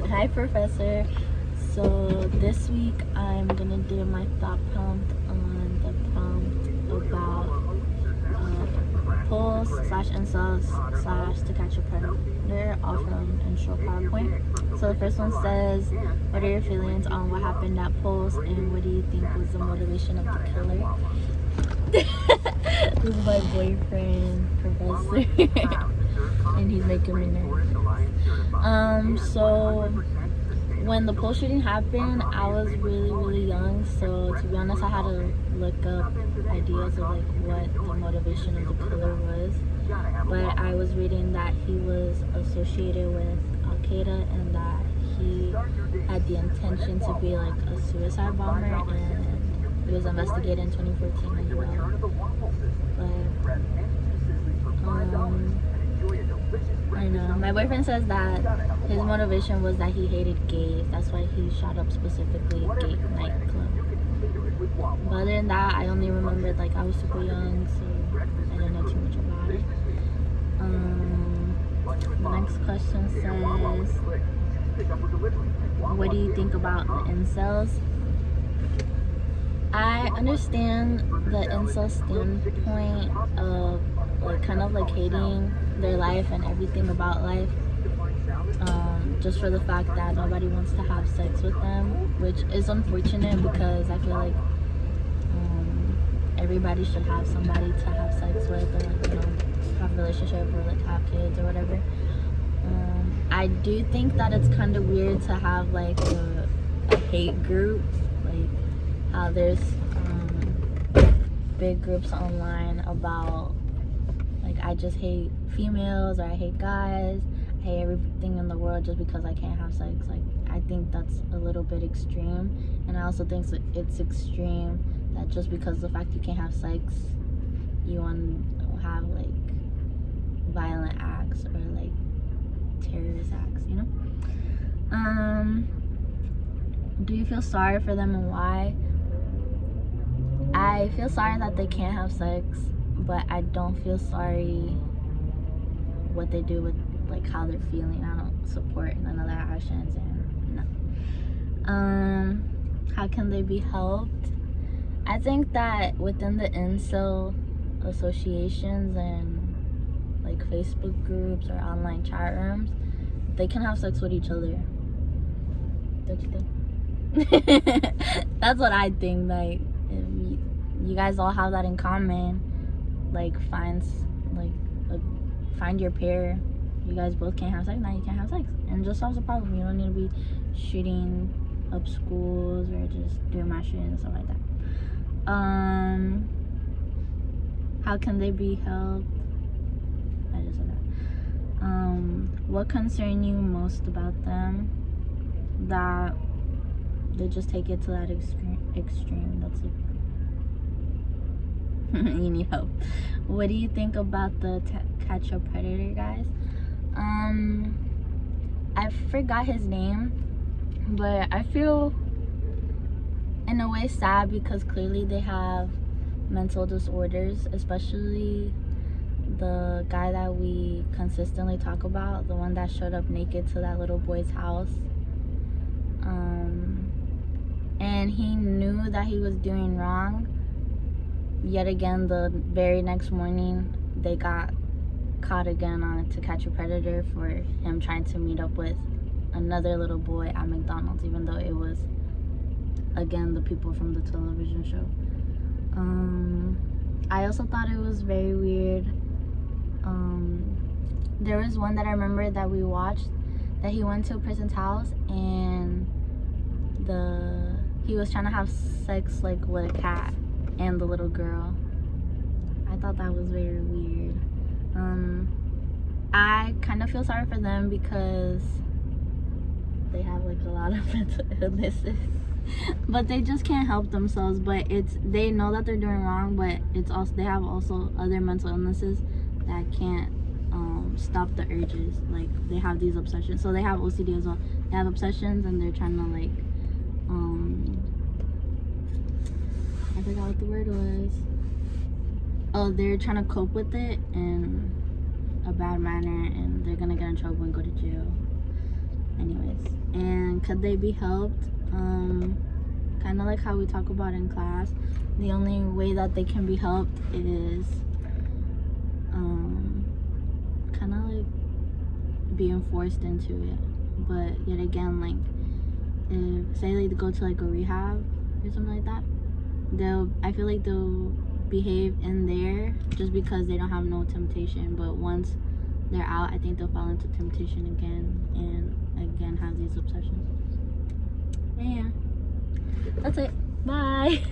Hi, Professor. So this week I'm gonna do my thought prompt on the prompt about polls slash insults slash to catch a predator, all from intro PowerPoint. So the first one says, what are your feelings on what happened at polls and what do you think was the motivation of the killer? This is my boyfriend, Professor, and he's making me nervous. So when the pole shooting happened, I was really young, so to be honest I had to look up ideas of like what the motivation of the killer was. But I was reading that he was associated with Al-Qaeda and that he had the intention to be like a suicide bomber, and he was investigated in 2014 as well. But I know my boyfriend says that his motivation was that he hated gays. That's why he shot up specifically a gay nightclub. But other than that, I only remembered like I was super young, so I didn't know too much about it. The next question says, what do you think about the incels? I understand the incel standpoint of like kind of like hating their life and everything about life, just for the fact that nobody wants to have sex with them, which is unfortunate because I feel like everybody should have somebody to have sex with, or like, you know, have a relationship or like have kids or whatever. I do think that it's kind of weird to have like a hate group, like how there's big groups online about like I just hate females or I hate guys, I hate everything in the world just because I can't have sex. Like I think that's a little bit extreme, and I also think it's extreme that just because of the fact you can't have sex, you want to have like violent acts or like terrorist acts, you know? Do you feel sorry for them and why? I feel sorry that they can't have sex, but I don't feel sorry what they do with like how they're feeling. I don't support none of their actions, and no. How can they be helped? I think that within the incel associations and like Facebook groups or online chat rooms, they can have sex with each other. Don't you think? That's what I think. Like if you guys all have that in common, like find your pair, you guys both can't have sex, now you can't have sex, and it just solves the problem. You don't need to be shooting up schools or just doing mass shooting and stuff like that. How can they be helped? I just said that. What concern you most about them that they just take it to that extreme? That's like you need help. What do you think about the catch a predator guys? I forgot his name, but I feel in a way sad because clearly they have mental disorders, especially the guy that we consistently talk about, the one that showed up naked to that little boy's house. And he knew that he was doing wrong. Yet again, the very next morning, they got caught again on To Catch a Predator for him trying to meet up with another little boy at McDonald's, even though it was, again, the people from the television show. I also thought it was very weird. There was one that I remember that we watched that he went to a person's house and he was trying to have sex like with a cat and the little girl. I thought that was very weird. I kind of feel sorry for them because they have like a lot of mental illnesses, but they just can't help themselves. But they know that they're doing wrong, but it's also they have also other mental illnesses that can't stop the urges. Like they have these obsessions, so they have OCD as well. They have obsessions and they're trying to like I forgot what the word was. Oh, they're trying to cope with it in a bad manner, and they're gonna get in trouble and go to jail. Anyways, and could they be helped? Kind of like how we talk about in class. The only way that they can be helped is kind of like being forced into it. But yet again, like, if say they go to like a rehab or something like that, I feel like they'll behave in there just because they don't have no temptation. But once they're out, I think they'll fall into temptation again and again have these obsessions. Yeah, that's it. Bye.